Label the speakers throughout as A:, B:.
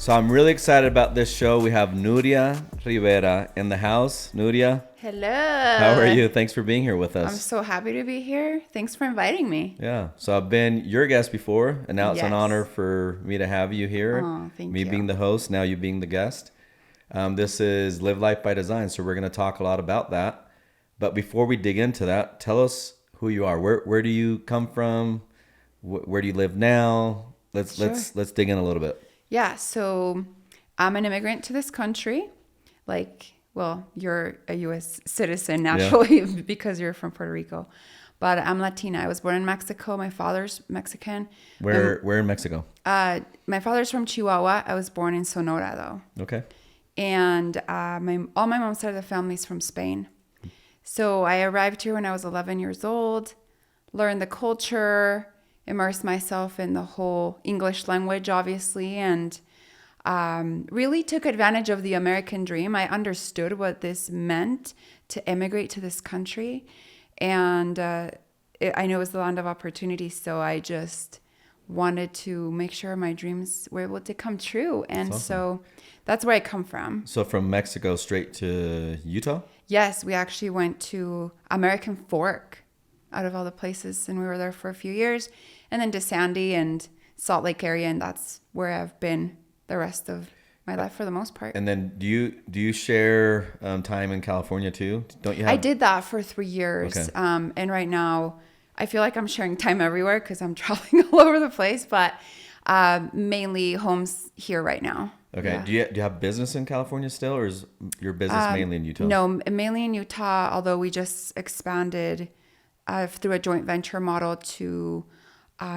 A: So I'm really excited about this show. We have Nuria Rivera in the house. Nuria,
B: Hello.
A: how are you? Thanks for being here with us.
B: I'm so happy to be here. Thanks for inviting me.
A: Yeah. So I've been your guest before, and now it's an
B: Yes.
A: honor for me to have you here.
B: Oh, thank
A: me
B: you.
A: being the host, now you being the guest. This is Live Life by Design, so we're going to talk a lot about that. But before we dig into that, tell us who you are. Where do you come from? Where do you live now? Let's dig in a little bit.
B: Yeah, so I'm an immigrant to this country. You're a U.S. citizen naturally because you're from Puerto Rico. But I'm Latina. I was born in Mexico. My father's Mexican.
A: Where in Mexico?
B: My father's from Chihuahua. I was born in Sonora, though.
A: Okay.
B: And all my mom's side of the family is from Spain. So I arrived here when I was 11 years old, learned the culture, immersed myself in the whole English language, obviously, and really took advantage of the American dream. I understood what this meant to immigrate to this country. And I know it was the land of opportunity, so I just wanted to make sure my dreams were able to come true. And so that's where I come from.
A: So from Mexico straight to Utah?
B: Yes, we actually went to American Fork out of all the places, and we were there for a few years, and then to Sandy and Salt Lake area, and that's where I've been the rest of my life for the most part.
A: And then do you share time in California too? Don't you have?
B: I did that for 3 years.
A: Okay.
B: And right now I feel like I'm sharing time everywhere because I'm traveling all over the place, but mainly home's here right now.
A: Okay.
B: Yeah.
A: Do you have business in California still, or is your business mainly in Utah?
B: No, mainly in Utah, although we just expanded through a joint venture model to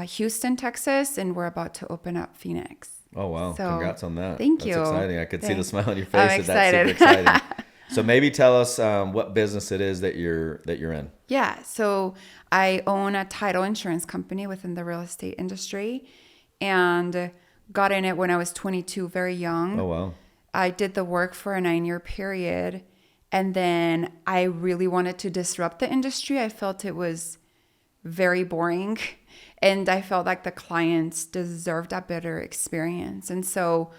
B: Houston, Texas, and we're about to open up Phoenix.
A: Oh, wow.
B: So,
A: congrats on that.
B: Thank you.
A: That's exciting. I could see the
B: Thanks.
A: smile on your
B: I'm
A: face. That's super exciting. So maybe tell us what business it is that you're in.
B: Yeah. So I own a title insurance company within the real estate industry and got in it when I was 22, very young.
A: Oh, wow.
B: I did the work for a 9-year period. And then I really wanted to disrupt the industry. I felt it was very boring. And I felt like the clients deserved a better experience. And so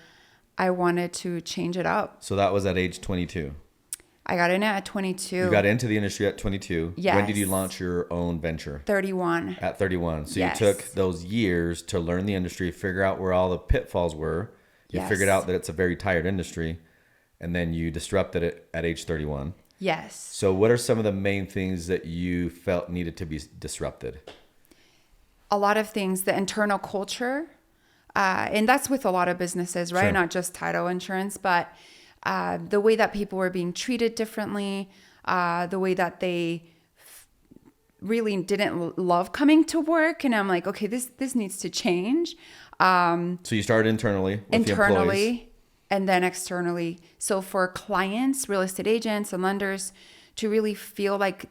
B: I wanted to change it up.
A: So that was at age 22.
B: I got in it at 22.
A: You got into the industry at 22.
B: Yes.
A: When did you launch your own venture?
B: 31.
A: At 31. So
B: Yes.
A: you took those years to learn the industry, figure out where all the pitfalls were. You
B: Yes.
A: figured out that it's a very tired industry, and then you disrupted it at age 31.
B: Yes.
A: So what are some of the main things that you felt needed to be disrupted?
B: A lot of things, the internal culture, and that's with a lot of businesses, right?
A: Sure.
B: Not just title insurance, but the way that people were being treated differently, the way that they really didn't love coming to work. And I'm like, okay, this needs to change.
A: So you started internally with the employees.
B: And then externally. So for clients, real estate agents and lenders to really feel like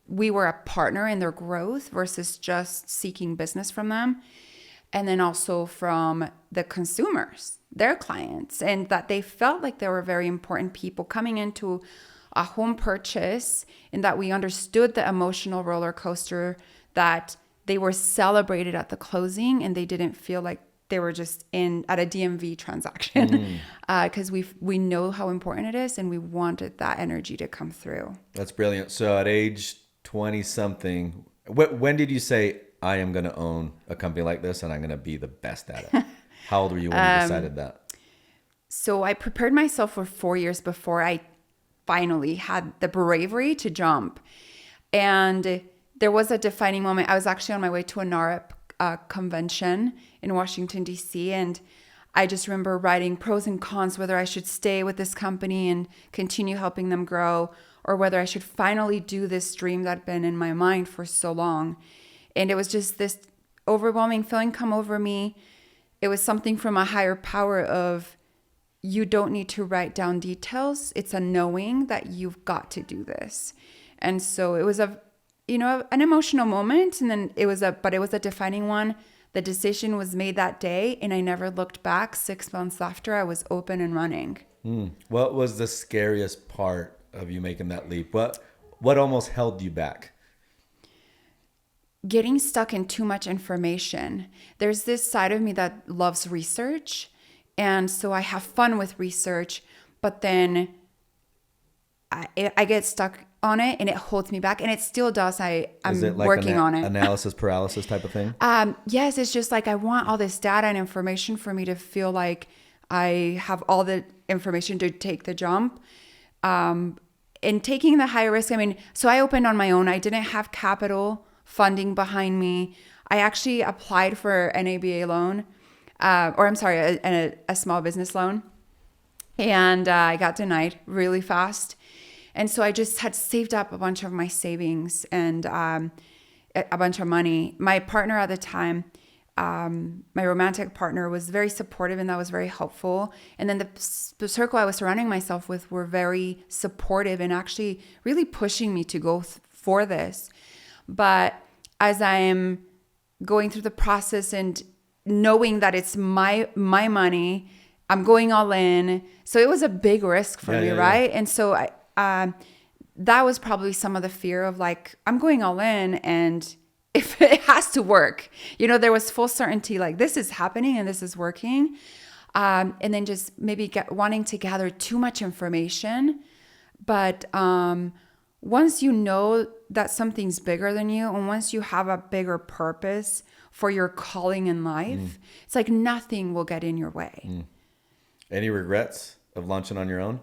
B: we were a partner in their growth versus just seeking business from them. And then also from the consumers, their clients, and that they felt like they were very important people coming into a home purchase, and that we understood the emotional roller coaster, that they were celebrated at the closing and they didn't feel like they were just at a DMV transaction, because we know how important it is, and we wanted that energy to come through.
A: That's brilliant. So at age 20 something, when did you say, I am going to own a company like this and I'm going to be the best at it? How old were you when you decided that?
B: So I prepared myself for 4 years before I finally had the bravery to jump. And there was a defining moment. I was actually on my way to a NARA convention in Washington, D.C. And I just remember writing pros and cons, whether I should stay with this company and continue helping them grow, or whether I should finally do this dream that had been in my mind for so long. And it was just this overwhelming feeling come over me. It was something from a higher power of, you don't need to write down details. It's a knowing that you've got to do this. And so it was an emotional moment. And then it was a defining one. The decision was made that day, and I never looked back. 6 months after, I was open and running.
A: What was the scariest part of you making that leap? What almost held you back?
B: Getting stuck in too much information. There's this side of me that loves research, And so I have fun with research, but then I get stuck on it and it holds me back, and it still does.
A: Is
B: I'm
A: it like
B: working on it.
A: analysis paralysis type of thing?
B: Yes, it's just like I want all this data and information for me to feel like I have all the information to take the jump. In taking the higher risk, I mean, so I opened on my own. I didn't have capital funding behind me. I actually applied for an ABA loan, or I'm sorry, a small business loan. And I got denied really fast. And so I just had saved up a bunch of my savings and a bunch of money. My partner at the time, my romantic partner, was very supportive, and that was very helpful. And then the circle I was surrounding myself with were very supportive and actually really pushing me to go for this. But as I'm going through the process and knowing that it's my money, I'm going all in. So it was a big risk for me, right? And so that was probably some of the fear of like, I'm going all in, and if it has to work, there was full certainty, like this is happening and this is working. And then just maybe wanting to gather too much information. But once you know that something's bigger than you, and once you have a bigger purpose for your calling in life, it's like nothing will get in your way.
A: Any regrets of launching on your own?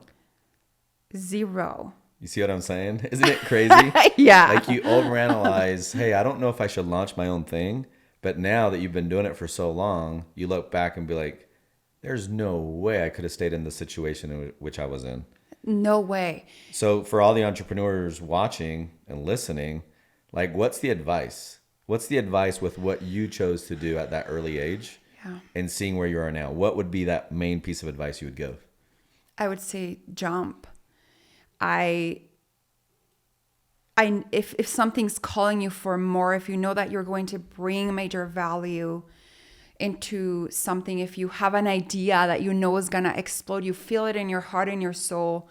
B: Zero.
A: You see what I'm saying? Isn't it crazy?
B: Yeah.
A: Like you overanalyze, hey, I don't know if I should launch my own thing. But now that you've been doing it for so long, you look back and be like, there's no way I could have stayed in the situation in which I was in.
B: No way.
A: So for all the entrepreneurs watching and listening, like what's the advice? What's the advice with what you chose to do at that early age and seeing where you are now? What would be that main piece of advice you would give?
B: I would say jump. If something's calling you for more, if you know that you're going to bring major value into something, if you have an idea that you know is going to explode, you feel it in your heart and your soul,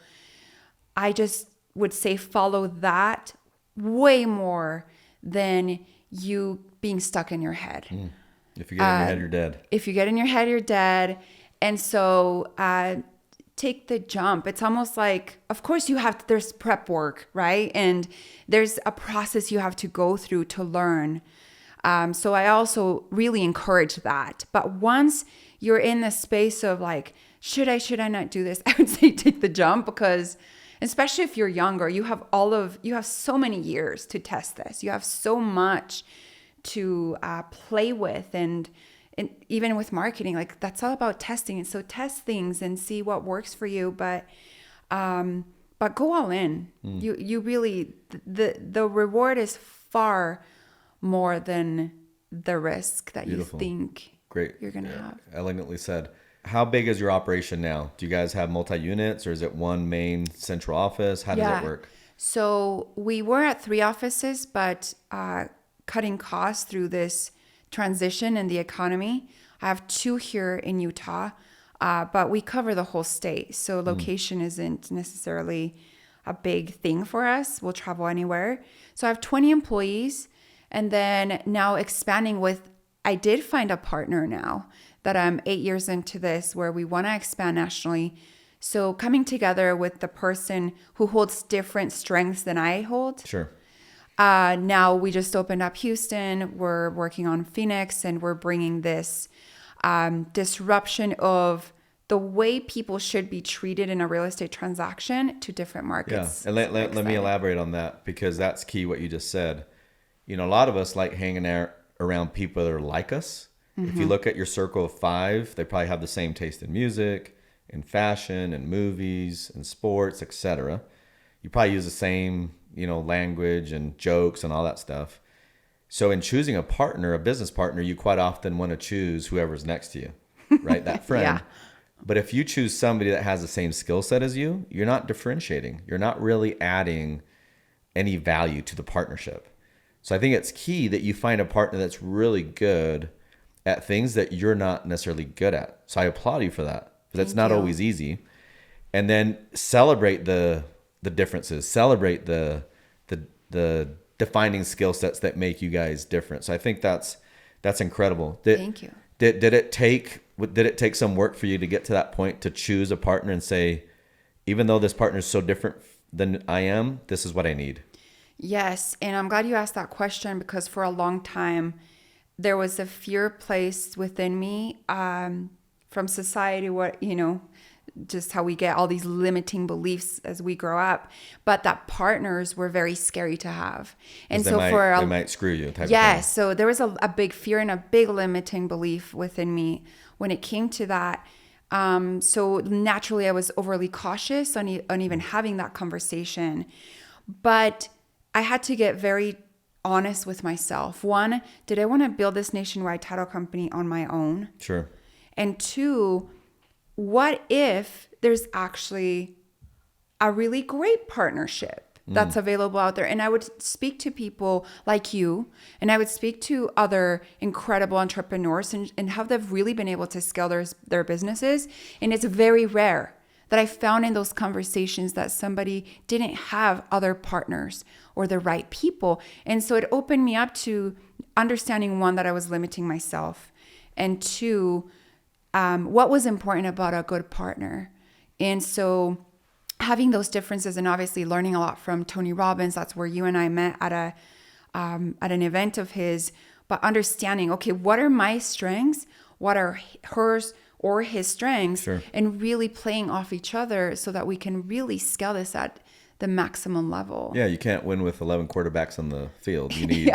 B: I just would say follow that way more than you being stuck in your head.
A: If you get in your head, you're dead.
B: If you get in your head, you're dead. And so take the jump. It's almost like, of course there's prep work, right? And there's a process you have to go through to learn. So I also really encourage that. But once you're in the space of like, should I not do this? I would say take the jump, because especially if you're younger, you have so many years to test this. You have so much to play with, and even with marketing, like that's all about testing. And so test things and see what works for you, but go all in. You really, the reward is far more than the risk that
A: Beautiful.
B: You think
A: Great.
B: you're going to have.
A: Elegantly said. How big is your operation now? Do you guys have multi-units, or is it one main central office? How does it work?
B: So we were at 3 offices, but cutting costs through this transition in the economy, I have 2 here in Utah, but we cover the whole state. So location isn't necessarily a big thing for us. We'll travel anywhere. So I have 20 employees, and then now expanding with, I did find a partner now that I'm 8 years into this, where we want to expand nationally. So coming together with the person who holds different strengths than I hold.
A: Sure.
B: Now we just opened up Houston. We're working on Phoenix, and we're bringing this disruption of the way people should be treated in a real estate transaction to different markets.
A: Yeah, and let me elaborate on that, because that's key what you just said. A lot of us like hanging out around people that are like us. If you look at your circle of 5, they probably have the same taste in music, in fashion, in movies, in sports, etc. You probably use the same, language and jokes and all that stuff. So in choosing a partner, a business partner, you quite often want to choose whoever's next to you, right? That friend.
B: Yeah.
A: But if you choose somebody that has the same skill set as you, you're not differentiating. You're not really adding any value to the partnership. So I think it's key that you find a partner that's really good at things that you're not necessarily good at. So I applaud you for that. That's not always easy. And then celebrate the differences. Celebrate the defining skill sets that make you guys different. So I think that's incredible.
B: Thank you.
A: Did it take some work for you to get to that point to choose a partner and say, even though this partner is so different than I am, this is what I need?
B: Yes, and I'm glad you asked that question, because for a long time there was a fear placed within me from society, just how we get all these limiting beliefs as we grow up, but that partners were very scary to have. And so
A: they might screw you type of
B: yeah,
A: thing.
B: so there was a big fear and a big limiting belief within me when it came to that. So naturally I was overly cautious on even having that conversation. But I had to get very honest with myself. One, did I want to build this nationwide title company on my own?
A: Sure.
B: And two, what if there's actually a really great partnership that's available out there? And I would speak to people like you, and I would speak to other incredible entrepreneurs and how they've really been able to scale their businesses. And it's very rare that I found in those conversations that somebody didn't have other partners or the right people. And so it opened me up to understanding, one, that I was limiting myself, and two, what was important about a good partner. And so having those differences, and obviously learning a lot from Tony Robbins, that's where you and I met at an event of his, but understanding, okay, what are my strengths? What are hers or his strengths?
A: Sure.
B: And really playing off each other so that we can really scale this at the maximum level.
A: Yeah, you can't win with 11 quarterbacks on the field. You need,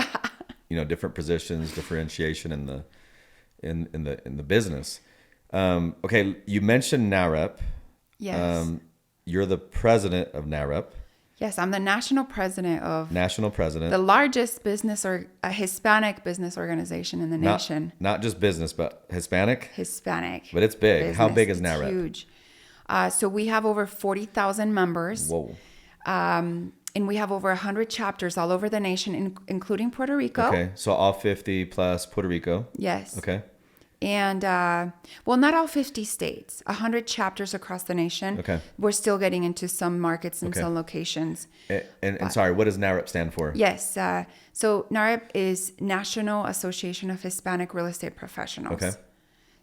A: different positions, differentiation in the business. Okay, you mentioned NARA.
B: Yes.
A: You're the president of NARA.
B: Yes, I'm the national president of the largest Hispanic business organization in the nation.
A: Not just business, but Hispanic?
B: Hispanic.
A: But it's big.
B: Business.
A: How big is
B: It's
A: NARA?
B: Huge. So we have over 40,000 members.
A: Whoa.
B: And we have over 100 chapters all over the nation, including Puerto Rico.
A: Okay, so all 50 plus Puerto Rico.
B: Yes.
A: Okay.
B: And, not all 50 states, 100 chapters across the nation.
A: Okay.
B: We're still getting into some markets and some locations.
A: And sorry, what does NARA stand for?
B: Yes. So NARA is National Association of Hispanic Real Estate Professionals.
A: Okay.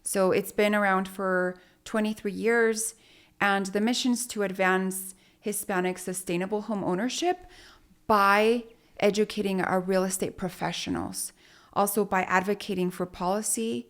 B: So it's been around for 23 years, and the mission is to advance Hispanic sustainable home ownership by educating our real estate professionals, also by advocating for policy,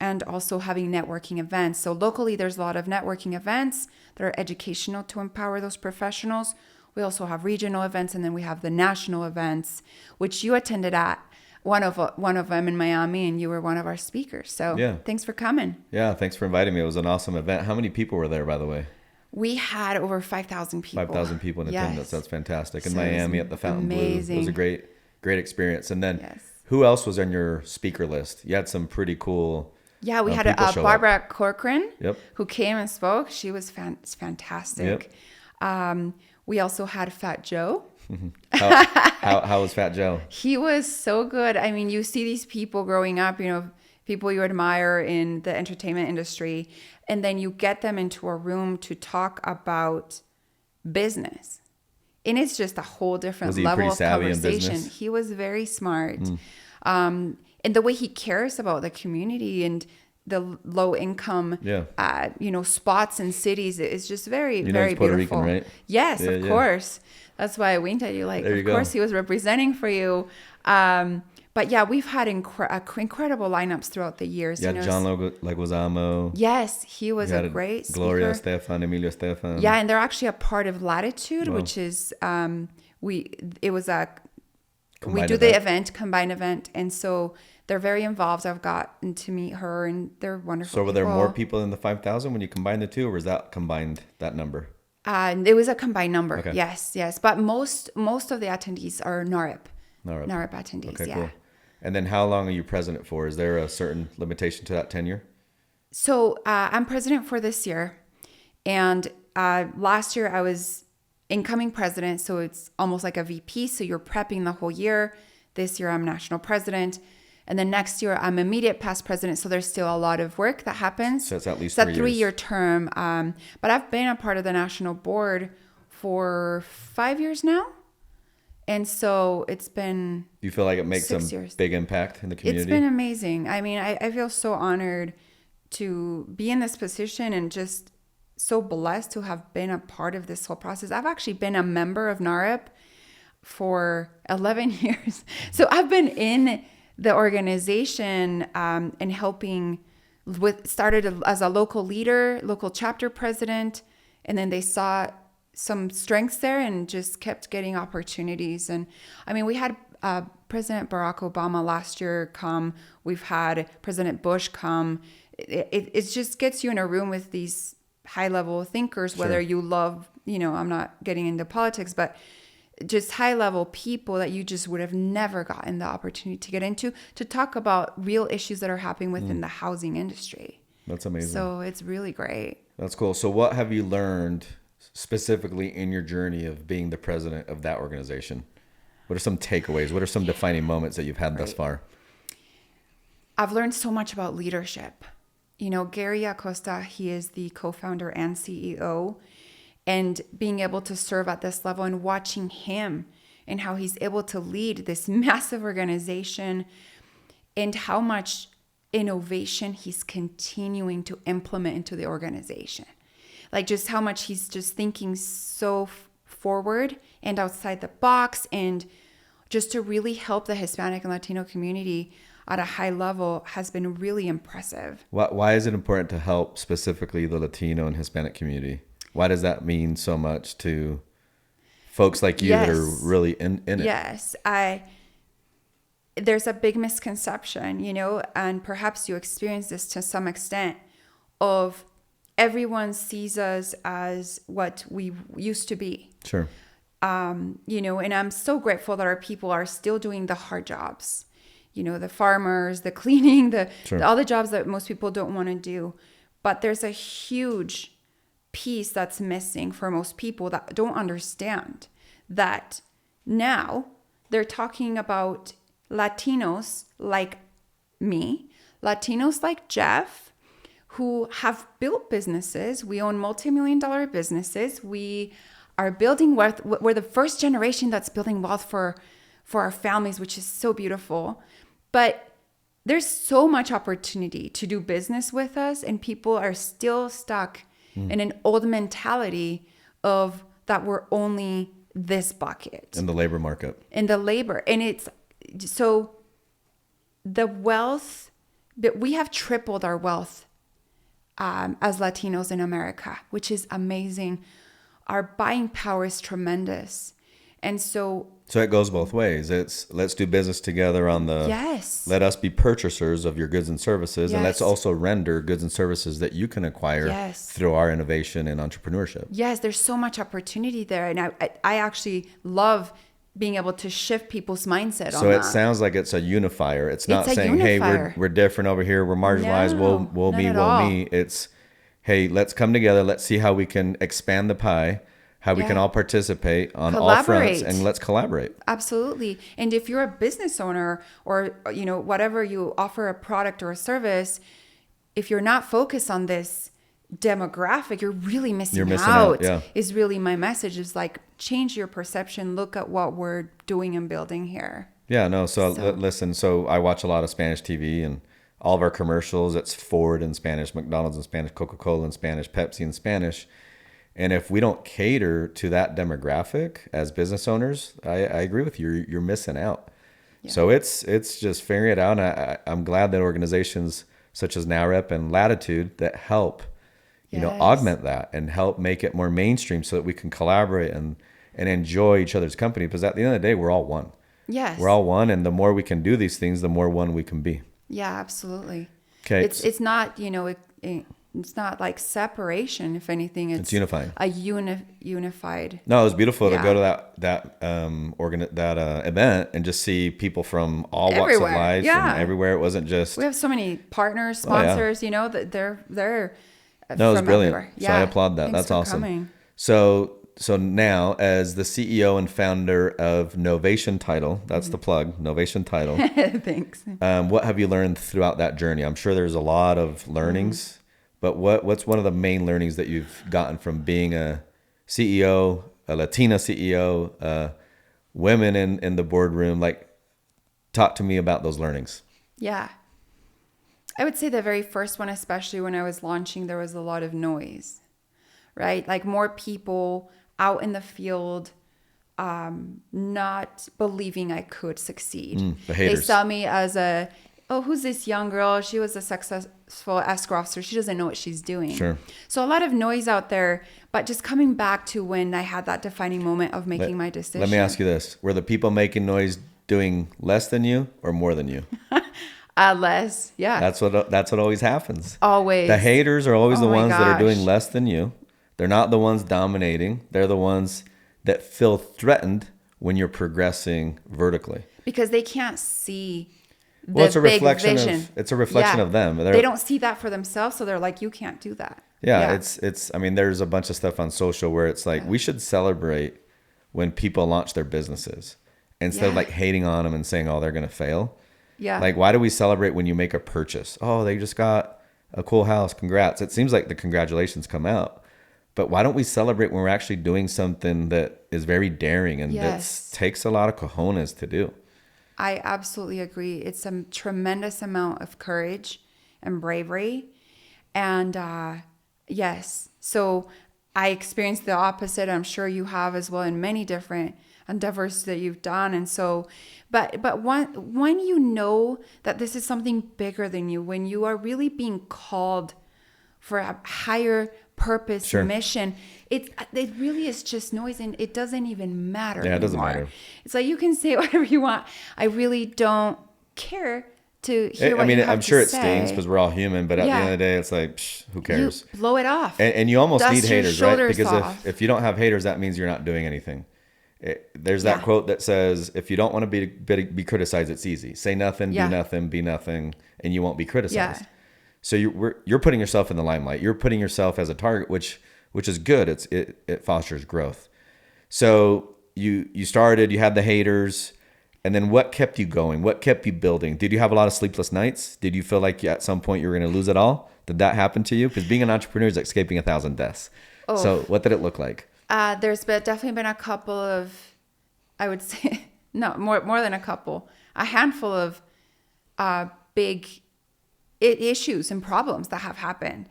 B: and also having networking events. So locally, there's a lot of networking events that are educational to empower those professionals. We also have regional events, and then we have the national events, which you attended at one of them in Miami, and you were one of our speakers. So Thanks for coming.
A: Yeah, thanks for inviting me. It was an awesome event. How many people were there, by the way?
B: We had over 5,000 people.
A: 5,000 people in attendance. That's fantastic. In
B: So
A: Miami at the Fountain
B: amazing.
A: Blue. It was a great experience. And then who else was on your speaker list? You had some pretty cool...
B: Yeah, we had Barbara Corcoran, who came and spoke. She was fantastic. We also had Fat Joe.
A: How was Fat Joe?
B: He was so good. I mean, you see these people growing up, people you admire in the entertainment industry, and then you get them into a room to talk about business. And it's just a whole different level of conversation. He was very smart. And the way he cares about the community and the low income, spots and cities is just very, very
A: Puerto
B: beautiful.
A: Rican, right?
B: Yes, of course. That's why I winked at you. Of course, he was representing for you. But yeah, we've had incredible lineups throughout the years.
A: Yeah, John Leguizamo.
B: Yes, he was a great speaker.
A: Gloria Estefan, Emilio Estefan.
B: Yeah, and they're actually a part of Latitude, which is we do the combined event, and so they're very involved. I've gotten to meet her, and they're wonderful.
A: So were there more people than the 5,000 when you combined the two, or was that combined, that number?
B: It was a combined number.
A: Okay.
B: Yes. But most of the attendees are NARP attendees.
A: Okay, cool. And then how long are you president for? Is there a certain limitation to that tenure?
B: So I'm president for this year, and last year I was incoming president, so it's almost like a VP. So you're prepping the whole year. This year I'm national president. And then next year, I'm immediate past president, so there's still a lot of work that happens.
A: So it's at least
B: it's a 3-year term. But I've been a part of the national board for 5 years now. And so it's been
A: Do you feel like it makes
B: 6
A: some
B: years.
A: big impact in the community?
B: It's been amazing. I mean, I feel so honored to be in this position and just so blessed to have been a part of this whole process. I've actually been a member of NARA for 11 years. So I've been in the organization and helping started as a local leader, local chapter president, and then they saw some strengths there and just kept getting opportunities. And I mean, we had President Barack Obama last year come. We've had President Bush come. It just gets you in a room with these high level thinkers, whether you love, I'm not getting into politics, but just high level people that you just would have never gotten the opportunity to get into to talk about real issues that are happening within the housing industry.
A: That's amazing.
B: So it's really great.
A: That's cool. So what have you learned specifically in your journey of being the president of that organization? What are some takeaways? What are some defining moments that you've had thus far?
B: I've learned so much about leadership. Gary Acosta, he is the co-founder and CEO, and being able to serve at this level and watching him and how he's able to lead this massive organization and how much innovation he's continuing to implement into the organization. Like just how much he's just thinking so forward and outside the box, and just to really help the Hispanic and Latino community at a high level has been really impressive.
A: Why is it important to help specifically the Latino and Hispanic community? Why does that mean so much to folks like you that are really in it?
B: Yes. There's a big misconception, and perhaps you experience this to some extent, of everyone sees us as what we used to be.
A: Sure.
B: And I'm so grateful that our people are still doing the hard jobs. The farmers, the cleaning, all the jobs that most people don't want to do. But there's a huge piece that's missing for most people that don't understand that now they're talking about Latinos like me, Latinos like Jeff, who have built businesses. We own multi-million-dollar businesses. We are building wealth. We're the first generation that's building wealth for our families, which is so beautiful. But there's so much opportunity to do business with us, and people are still stuck in an old mentality of that we're only this bucket.
A: In the labor market.
B: In the labor. And it's so the wealth, but we have tripled our wealth as Latinos in America, which is amazing. Our buying power is tremendous. And so
A: it goes both ways. It's let's do business together on the let us be purchasers of your goods and services, and let's also render goods and services that you can acquire through our innovation and entrepreneurship. Yes,
B: there's so much opportunity there, and I actually love being able to shift people's mindset on that.
A: So it sounds like it's a unifier. It's not saying, hey, we're different over here, we're marginalized, we'll me. It's, hey, let's come together, let's see how we can expand the pie. How we can all participate on all fronts, and let's collaborate.
B: Absolutely. And if you're a business owner or, whatever you offer a product or a service, if you're not focused on this demographic, you're really missing out. Is really my message, is like, change your perception. Look at what we're doing and building here.
A: Yeah, no. So listen, so I watch a lot of Spanish TV, and all of our commercials, it's Ford in Spanish, McDonald's in Spanish, Coca-Cola in Spanish, Pepsi in Spanish. And if we don't cater to that demographic as business owners, I agree with you. You're missing out. Yeah. So it's just figuring it out. And I'm glad that organizations such as NARA and Latitude that help, augment that and help make it more mainstream so that we can collaborate and enjoy each other's company. Because at the end of the day, we're all one.
B: Yes.
A: We're all one. And the more we can do these things, the more one we can be.
B: Yeah, absolutely.
A: Okay.
B: It's not, it's not like separation. If anything, it's
A: unifying.
B: A unified.
A: No, it was beautiful to go to that event and just see people from all walks of life and everywhere. It wasn't just.
B: We have so many partners, sponsors. That they're.
A: No, it was brilliant.
B: Everywhere.
A: So I applaud that. That's awesome. Coming. So now, as the CEO and founder of Novation Title, that's the plug, Novation Title.
B: Thanks.
A: What have you learned throughout that journey? I'm sure there's a lot of learnings. But what's one of the main learnings that you've gotten from being a CEO, a Latina CEO? women in the boardroom. Like, talk to me about those learnings.
B: Yeah. I would say the very first one, especially when I was launching, there was a lot of noise, right? Like more people out in the field, not believing I could succeed.
A: The
B: They
A: haters.
B: saw me as who's this young girl? She was a successful escrow officer. She doesn't know what she's doing.
A: Sure.
B: So a lot of noise out there, but just coming back to when I had that defining moment of making my decision.
A: Let me ask you this. Were the people making noise doing less than you or more than you?
B: Less. Yeah.
A: That's what always happens.
B: Always.
A: The haters are always
B: Oh
A: the
B: my
A: ones that are doing
B: gosh.
A: less than you. They're not the ones dominating. They're the ones that feel threatened when you're progressing vertically.
B: Because they can't see the
A: Well, it's a
B: big
A: reflection
B: vision.
A: it's a reflection
B: Yeah.
A: of them.
B: They don't see that for themselves, so they're like, you can't do that.
A: Yeah, it's I mean, there's a bunch of stuff on social where it's like we should celebrate when people launch their businesses instead of
B: Yeah.
A: like hating on them and saying, "Oh, they're going to fail."
B: Yeah.
A: Like, why do we celebrate when you make a purchase? Oh, they just got a cool house. Congrats. It seems like the congratulations come out. But why don't we celebrate when we're actually doing something that is very daring and
B: Yes.
A: that takes a lot of cojones to do?
B: I absolutely agree. It's a tremendous amount of courage and bravery. And yes, so I experienced the opposite. I'm sure you have as well in many different endeavors that you've done. And so, but when you know that this is something bigger than you, when you are really being called for a higher purpose,
A: Sure.
B: mission, it really is just noise, and it doesn't even matter.
A: Yeah, it doesn't
B: anymore.
A: matter.
B: It's like you can say whatever you want. I really don't care to hear what
A: I mean,
B: you have
A: I'm sure
B: to
A: it stings
B: say.
A: because we're all human, but at the
B: Yeah.
A: end of the day, it's like, psh, who
B: You
A: cares?
B: blow it off.
A: And you almost
B: Dust
A: need
B: your
A: haters, right?
B: shoulders
A: Because
B: off.
A: if you don't have haters, that means you're not doing anything. There's that
B: Yeah.
A: quote that says, if you don't want to be criticized, it's easy. Say nothing,
B: Yeah.
A: do nothing, be nothing, and you won't be criticized.
B: Yeah.
A: So you're putting yourself in the limelight. You're putting yourself as a target, which is good. It fosters growth. So you started, you had the haters, and then what kept you going? What kept you building? Did you have a lot of sleepless nights? Did you feel like at some point you were going to lose it all? Did that happen to you? Because being an entrepreneur is escaping 1,000 deaths.
B: Oh.
A: So what did it look like?
B: There's definitely been a couple of, I would say, no, more than a couple, a handful of big issues and problems that have happened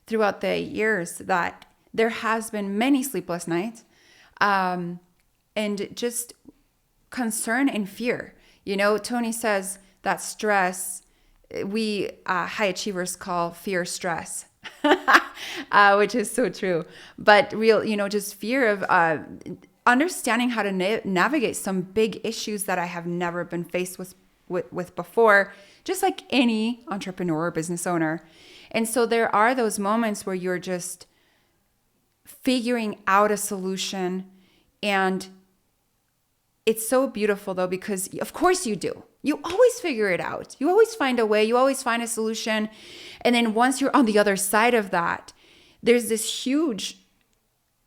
B: throughout the years, that there has been many sleepless nights, and just concern and fear. You know, Tony says that stress, we high achievers call fear stress, which is so true. But just fear of understanding how to navigate some big issues that I have never been faced with before, just like any entrepreneur or business owner. And so there are those moments where you're just figuring out a solution, and it's so beautiful though, because of course you do. You always figure it out. You always find a way. You always find a solution. And then once you're on the other side of that, there's this huge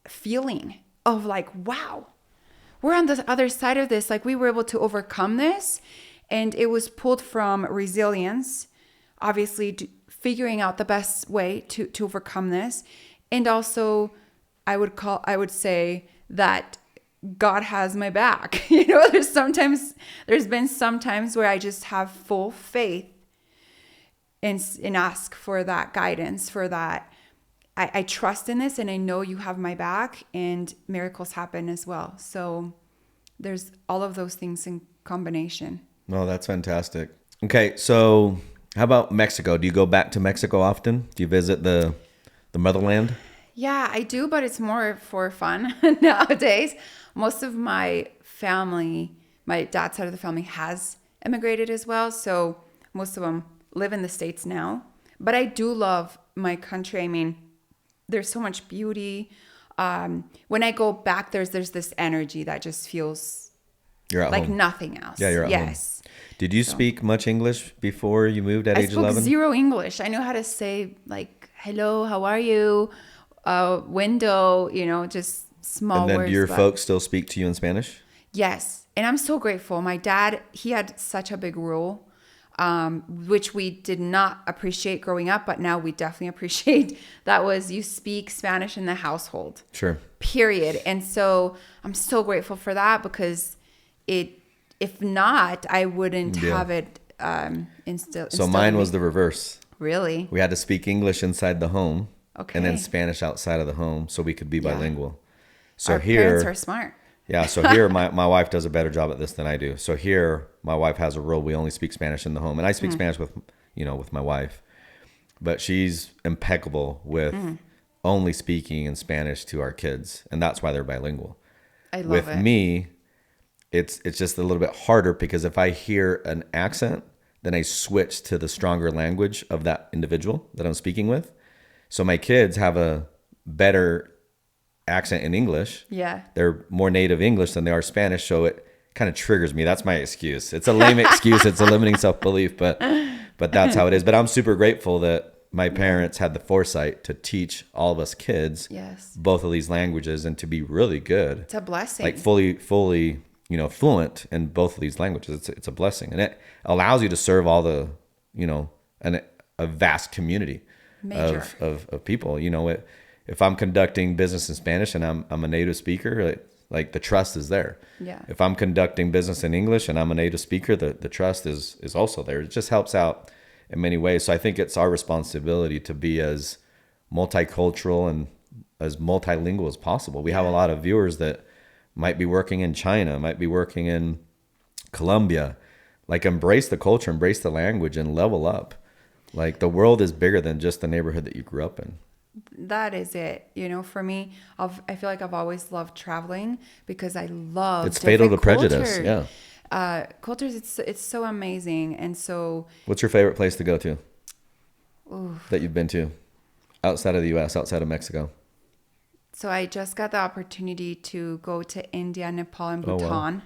B: feeling of like, wow, we're on the other side of this. Like, we were able to overcome this. And it was pulled from resilience, obviously figuring out the best way to overcome this. And also I would say that God has my back. There's been some times where I just have full faith and ask for that guidance, for that. I trust in this, and I know you have my back, and miracles happen as well. So there's all of those things in combination.
A: No, that's fantastic. Okay, so how about Mexico? Do you go back to Mexico often? Do you visit the motherland?
B: Yeah, I do, but it's more for fun nowadays. Most of my family, my dad's side of the family, has immigrated as well. So most of them live in the States now. But I do love my country. I mean, there's so much beauty. When I go back, there's this energy that just feels
A: You're at
B: like
A: home.
B: nothing else.
A: Yeah, you're at home.
B: Yes.
A: Did you speak much English before you moved at
B: I
A: age
B: spoke
A: 11?
B: zero English. I knew how to say like, hello, how are you? Window, just small
A: And then
B: words.
A: do your
B: but-
A: folks still speak to you in Spanish?
B: Yes. And I'm so grateful. My dad, he had such a big role, which we did not appreciate growing up, but now we definitely appreciate. That was, you speak Spanish in the household.
A: Sure.
B: Period. And so I'm so grateful for that, because if not, I wouldn't
A: Yeah.
B: have it instilled.
A: So mine was the reverse.
B: Really?
A: We had to speak English inside the home,
B: Okay.
A: and then Spanish outside of the home, so we could be bilingual. So
B: Our
A: here,
B: parents are smart.
A: yeah. So here, my wife does a better job at this than I do. So here, my wife has a rule: we only speak Spanish in the home, and I speak Spanish with, with my wife, but she's impeccable with only speaking in Spanish to our kids, and that's why they're bilingual.
B: I love
A: With
B: it.
A: me, it's just a little bit harder because if I hear an accent, then I switch to the stronger language of that individual that I'm speaking with. So my kids have a better accent in English.
B: Yeah.
A: They're more native English than they are Spanish, so it kind of triggers me. That's my excuse. It's a lame excuse. It's a limiting self-belief, but that's how it is. But I'm super grateful that my parents had the foresight to teach all of us kids
B: Yes.
A: both of these languages and to be really good.
B: It's a blessing.
A: Like fully, fluent in both of these languages. It's a blessing. And it allows you to serve all the, a vast community
B: Major.
A: of people. If I'm conducting business in Spanish and I'm a native speaker, like the trust is there.
B: Yeah.
A: If I'm conducting business in English and I'm a native speaker, the trust is also there. It just helps out in many ways. So I think it's our responsibility to be as multicultural and as multilingual as possible. We have a lot of viewers that might be working in China, might be working in Colombia. Like, embrace the culture, embrace the language, and level up. Like, the world is bigger than just the neighborhood that you grew up in.
B: That is it. For me, I feel like I've always loved traveling because I love
A: It's fatal to
B: different
A: prejudice.
B: cultures.
A: Yeah.
B: Cultures, it's so amazing. And so,
A: What's your favorite place to go to that you've been to outside of the U.S., outside of Mexico?
B: so I just got the opportunity to go to India, Nepal, and
A: Oh, wow.
B: Bhutan.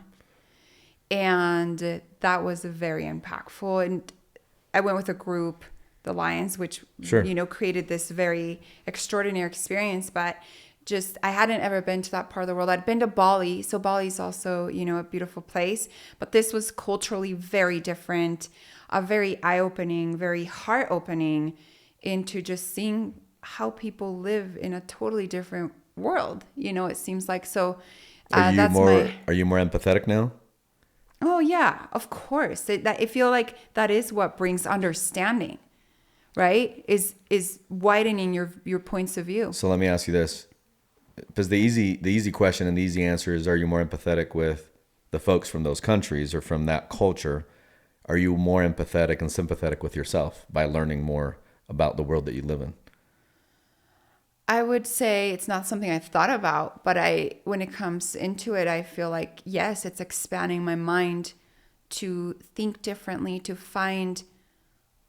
B: And that was very impactful. And I went with a group, the Lions, which,
A: Sure.
B: created this very extraordinary experience. But I hadn't ever been to that part of the world. I'd been to Bali. So Bali's also, a beautiful place. But this was culturally very different, very eye-opening, very heart-opening into just seeing how people live in a totally different world. It seems like. So
A: Are you
B: that's
A: more empathetic now?
B: Oh yeah, of course. I feel like that is what brings understanding, right? Is widening your points of view.
A: So let me ask you this, because the easy question and the easy answer is: are you more empathetic with the folks from those countries or from that culture? Are you more empathetic and sympathetic with yourself by learning more about the world that you live in?
B: I would say it's not something I've thought about, but when it comes into it, I feel like, yes, it's expanding my mind to think differently, to find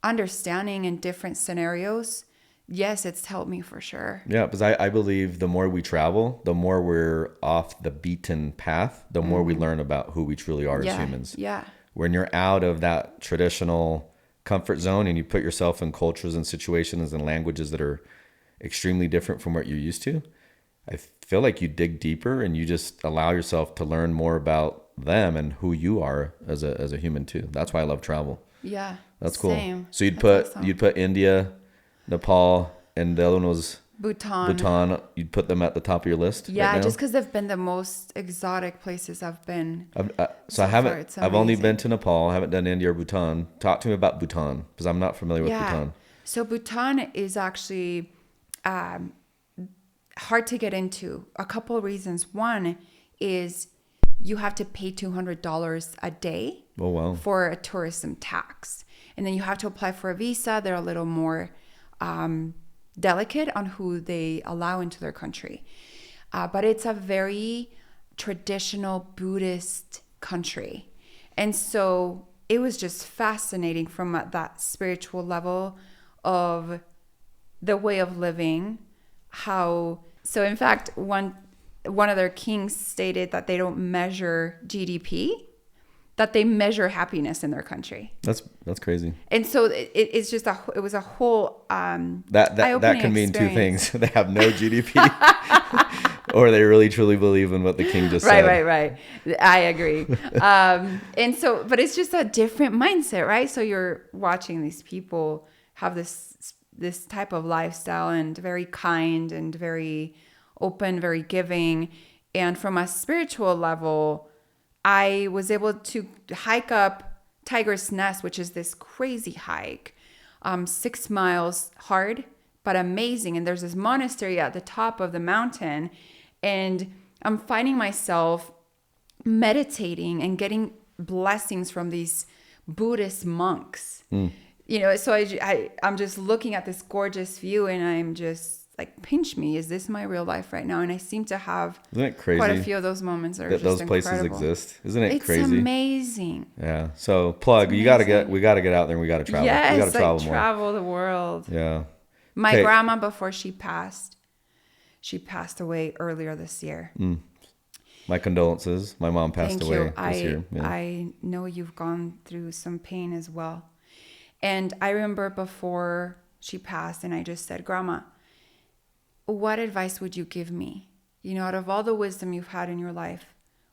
B: understanding in different scenarios. Yes, it's helped me for sure.
A: Yeah, because I believe the more we travel, the more we're off the beaten path, the more we learn about who we truly are as humans.
B: Yeah.
A: When you're out of that traditional comfort zone and you put yourself in cultures and situations and languages that are extremely different from what you're used to, I feel like you dig deeper and you just allow yourself to learn more about them and who you are as a human too. That's why I love travel.
B: Yeah.
A: That's cool.
B: Same.
A: So you'd
B: That's awesome.
A: put India, Nepal, and the other one was
B: Bhutan.
A: You'd put them at the top of your list.
B: Yeah,
A: right now?
B: just because they've been the most exotic places I've been.
A: So I haven't.
B: It's
A: I've only
B: amazing.
A: been to Nepal. I haven't done India or Bhutan. Talk to me about Bhutan because I'm not familiar with
B: Yeah.
A: Bhutan.
B: So Bhutan is actually hard to get into. A couple of reasons. One is you have to pay $200 a day
A: Oh wow.
B: for a tourism tax. And then you have to apply for a visa. They're a little more delicate on who they allow into their country. But it's a very traditional Buddhist country. And so it was just fascinating from that spiritual level of the way of living. So in fact, one of their kings stated that they don't measure GDP, that they measure happiness in their country.
A: That's crazy.
B: And so it's just it was a whole
A: That
B: eye-opening
A: can mean
B: experience.
A: two things. They have no GDP, or they really truly believe in what the king just said.
B: Right. I agree. And so, but it's just a different mindset, right? So you're watching these people have this type of lifestyle and very kind and very open, very giving. And from a spiritual level, I was able to hike up Tiger's Nest, which is this crazy hike, 6 miles hard, but amazing. And there's this monastery at the top of the mountain. And I'm finding myself meditating and getting blessings from these Buddhist monks. So I'm just looking at this gorgeous view and I'm just like, pinch me, is this my real life right now? And I seem to have
A: Isn't it crazy
B: quite a few of those moments that are just
A: those places
B: incredible.
A: exist? Isn't it
B: It's
A: crazy?
B: amazing.
A: Yeah. So plug, we got to get out there and we got to travel.
B: Yes,
A: we got to travel more.
B: travel the world.
A: Yeah.
B: My
A: Okay.
B: grandma, before she passed away earlier this year.
A: My condolences. My mom passed
B: Thank
A: away
B: you.
A: this year. Yeah.
B: I know you've gone through some pain as well. And I remember before she passed, and I just said, Grandma, what advice would you give me? Out of all the wisdom you've had in your life,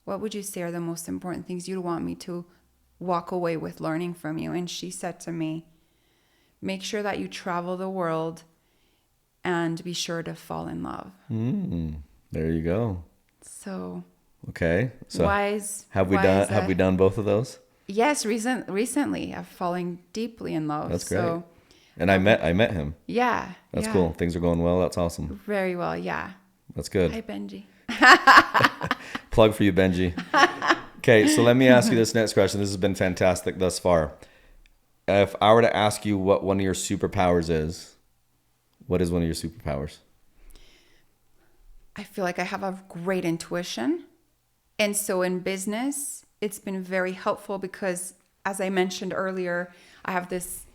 B: what would you say are the most important things you'd want me to walk away with learning from you? And she said to me, make sure that you travel the world and be sure to fall in love.
A: There you go.
B: So
A: Okay. So
B: wise.
A: have we done both of those?
B: Yes, recently I've fallen deeply in love.
A: That's great.
B: So,
A: And I met him.
B: yeah.
A: That's
B: yeah.
A: cool. Things are going well. That's awesome.
B: Very well, yeah.
A: That's good.
B: Hi, Benji.
A: Plug for you, Benji. Okay, so let me ask you this next question. This has been fantastic thus far. If I were to ask you what one of your superpowers is, what is one of your superpowers?
B: I feel like I have a great intuition. And so in business, it's been very helpful because, as I mentioned earlier, I have this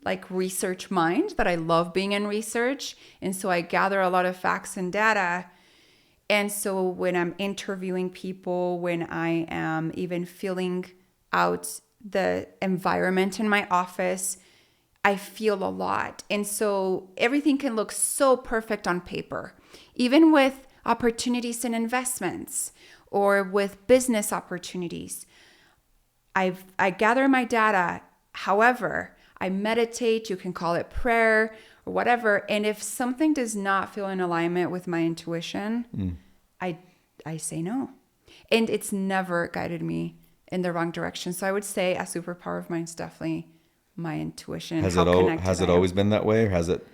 B: like research mind that I love being in research. And so I gather a lot of facts and data. And so when I'm interviewing people, when I am even filling out the environment in my office, I feel a lot. And so everything can look so perfect on paper, even with opportunities and investments or with business opportunities. I gather my data. However, I meditate, you can call it prayer or whatever. And if something does not feel in alignment with my intuition, I say no. And it's never guided me in the wrong direction. So I would say a superpower of mine is definitely my intuition.
A: Has it always been that way, or has it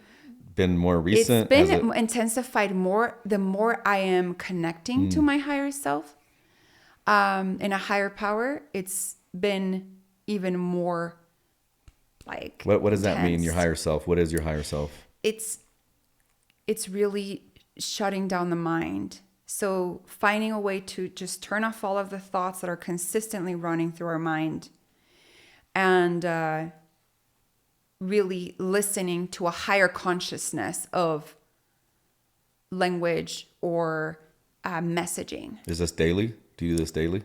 A: been more recent?
B: It's been intensified more the more I am connecting to my higher self and a higher power. It's been even more like
A: What does that mean,
B: intense.
A: your higher self? What is your higher self?
B: It's really shutting down the mind. So finding a way to just turn off all of the thoughts that are consistently running through our mind and really listening to a higher consciousness of language or messaging.
A: Is this daily? Do you do this daily?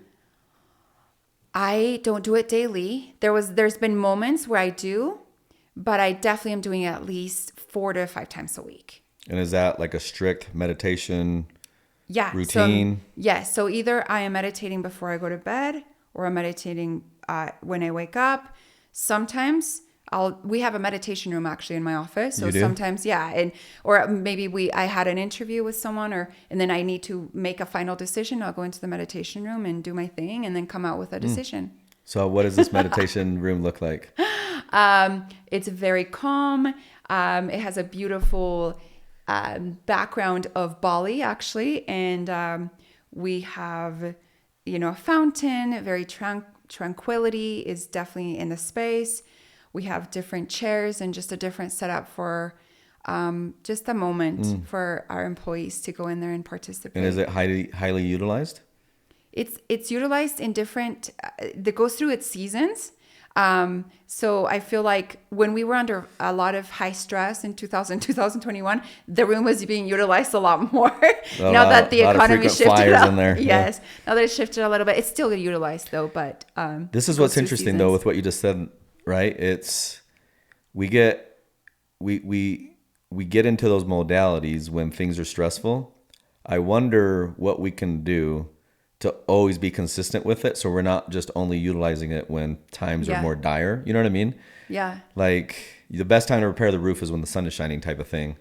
B: I don't do it daily. There's been moments where I do, but I definitely am doing it at least 4 to 5 times a week.
A: And is that like a strict meditation
B: So,
A: routine?
B: yes. So either I am meditating before I go to bed or I'm meditating when I wake up. Sometimes we have a meditation room actually in my office. So
A: You do?
B: sometimes, yeah. Or maybe I had an interview with someone and then I need to make a final decision. I'll go into the meditation room and do my thing and then come out with a decision.
A: So what does this meditation room look like?
B: It's very calm. It has a beautiful background of Bali, actually. And we have, a fountain. Very tranquility is definitely in the space. We have different chairs and just a different setup for just a moment for our employees to go in there and participate.
A: And is it highly utilized?
B: It's utilized in different, it goes through its seasons. So I feel like when we were under a lot of high stress in 2021, the room was being utilized a lot more. Now that the economy shifted
A: in there.
B: Yes. Now that it shifted a little bit, it's still utilized though, but
A: this is what's interesting though with what you just said, right? It's we get into those modalities when things are stressful. I wonder what we can do to always be consistent with it, so we're not just only utilizing it when times are more dire. You know what I mean?
B: Yeah.
A: Like the best time to repair the roof is when the sun is shining, type of thing.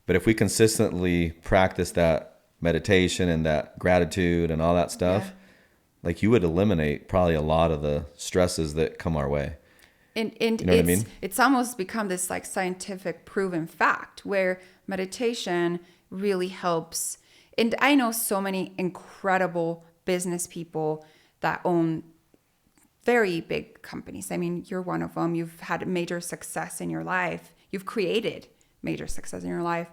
A: But if we consistently practice that meditation and that gratitude and all that stuff, like you would eliminate probably a lot of the stresses that come our way.
B: And
A: You know what I mean?
B: it's almost become this like scientific proven fact where meditation really helps. And I know so many incredible business people that own very big companies. I mean, you're one of them. You've had major success in your life. You've created major success in your life.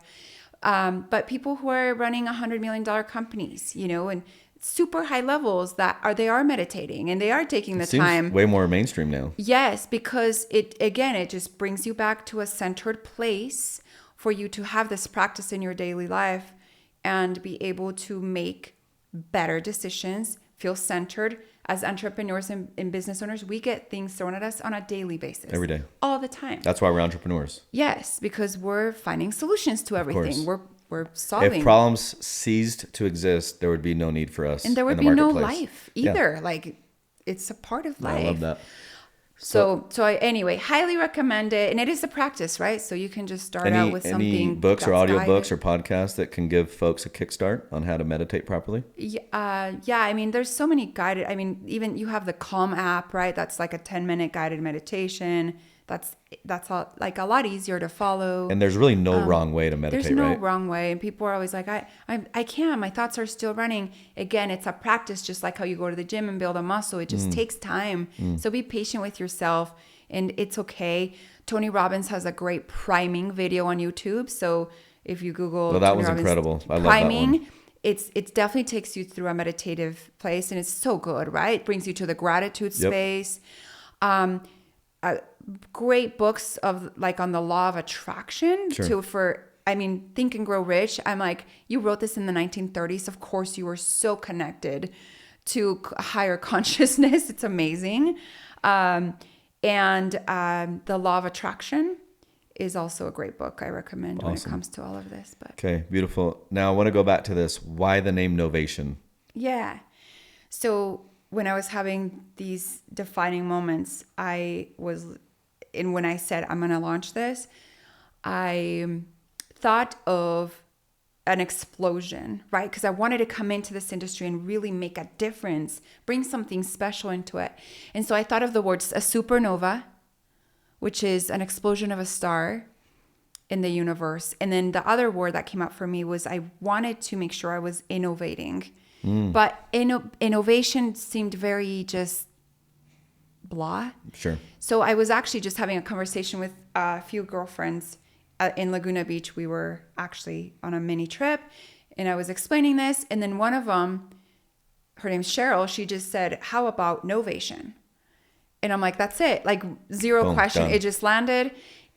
B: But people who are running $100 million companies, you know, and super high levels they are meditating and they are taking the
A: Seems
B: time.
A: way more mainstream now.
B: Yes, because it just brings you back to a centered place for you to have this practice in your daily life and be able to make better decisions, feel centered. As entrepreneurs and business owners, we get things thrown at us on a daily basis.
A: Every day.
B: All the time.
A: That's why we're entrepreneurs.
B: Yes, because we're finding solutions to everything.
A: course.
B: We're solving.
A: If problems ceased to exist, there would be no need for us.
B: And there would
A: in the
B: be no
A: marketplace.
B: life either. Like, it's a part of life.
A: I love that.
B: So anyway, highly recommend it. And it is a practice, right? So you can just start out with something.
A: Any books or
B: that's
A: audiobooks
B: guided.
A: or podcasts that can give folks a kickstart on how to meditate properly?
B: Yeah, I mean, there's so many guided. I mean, even you have the Calm app, right? That's like a 10-minute guided meditation. That's like a lot easier to follow.
A: And there's really no wrong way to meditate,
B: There's no
A: right?
B: wrong way. And people are always like, I can't. My thoughts are still running. Again, it's a practice, just like how you go to the gym and build a muscle. It just takes time. So be patient with yourself, and it's okay. Tony Robbins has a great priming video on YouTube. So if you Google,
A: Well, that
B: Tony
A: was
B: Robbins
A: incredible. I love that
B: priming,
A: one.
B: it definitely takes you through a meditative place, and it's so good, right? It brings you to the gratitude
A: Yep.
B: space. Great books of like on the law of attraction
A: Sure.
B: Think and Grow Rich. I'm like, you wrote this in the 1930s. Of course, you were so connected to higher consciousness. It's amazing. The Law of Attraction is also a great book I recommend when it comes to all of this. But
A: Okay, beautiful. Now I want to go back to this. Why the name Novation?
B: yeah. So when I was having these defining moments, when I said I'm going to launch this, I thought of an explosion, right? Because I wanted to come into this industry and really make a difference, bring something special into it. And so I thought of the words a supernova, which is an explosion of a star in the universe. And then the other word that came out for me was I wanted to make sure I was innovating. But innovation seemed very just blah.
A: Sure.
B: So I was actually just having a conversation with a few girlfriends in Laguna Beach. We were actually on a mini trip, and I was explaining this. And then one of them, her name's Cheryl, she just said, "How about Novation?" And I'm like, that's it. Like zero
A: Boom,
B: question.
A: done.
B: It just landed.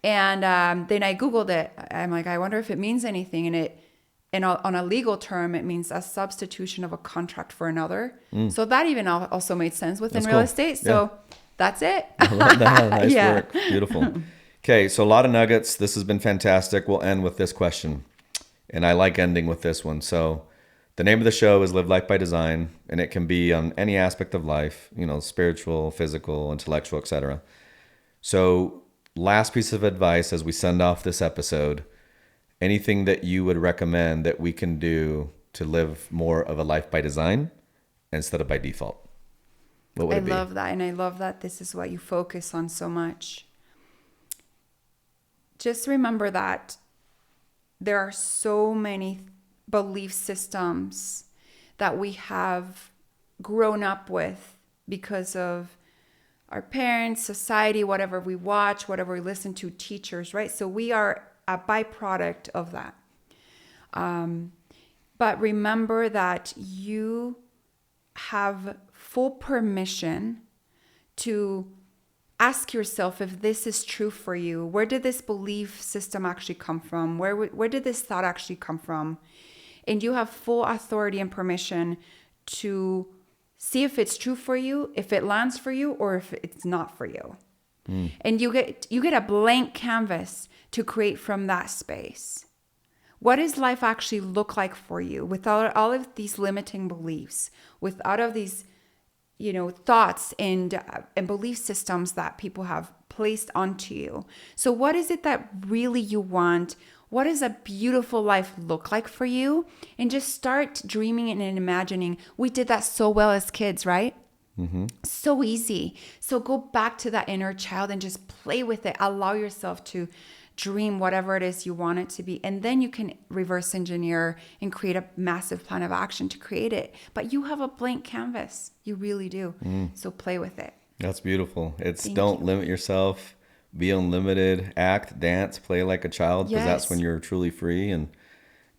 B: And then I Googled it. I'm like, I wonder if it means anything. And on a legal term, it means a substitution of a contract for another. So that even also made sense within
A: That's
B: real
A: cool.
B: estate. So that's it.
A: I love that. Nice
B: Yeah.
A: work. Beautiful. Okay, so a lot of nuggets. This has been fantastic. We'll end with this question. And I like ending with this one. So the name of the show is Live Life by Design, and it can be on any aspect of life, spiritual, physical, intellectual, etc. So last piece of advice as we send off this episode, anything that you would recommend that we can do to live more of a life by design instead of by default? What would it be?
B: I love that. And I love that this is what you focus on so much. Just remember that there are so many belief systems that we have grown up with because of our parents, society, whatever we watch, whatever we listen to, teachers, right? So we are a byproduct of that. But remember that you have full permission to ask yourself if this is true for you. Where did this belief system actually come from? Where did this thought actually come from? And you have full authority and permission to see if it's true for you, if it lands for you, or if it's not for you. And you get a blank canvas to create from that space. What does life actually look like for you without all of these limiting beliefs, without all of these, thoughts and belief systems that people have placed onto you? So what is it that really you want? what does a beautiful life look like for you? And just start dreaming and imagining. We did that so well as kids, right? So easy. So go back to that inner child and just play with it. Allow yourself to dream whatever it is you want it to be. And then you can reverse engineer and create a massive plan of action to create it. But you have a blank canvas. You really do. So play with it.
A: That's beautiful. It's
B: Thank
A: don't
B: you.
A: limit yourself. Be unlimited. Act, dance, play like a child, because that's
B: Yes.
A: when you're truly free, and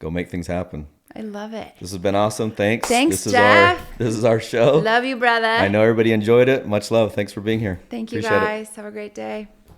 A: go make things happen.
B: I love it.
A: This has been awesome. Thanks.
B: Thanks,
A: this
B: Jeff.
A: This is our show.
B: Love you, brother.
A: I know everybody enjoyed it. Much love. Thanks for being here.
B: Thank you,
A: Appreciate it.
B: guys. Have a great day.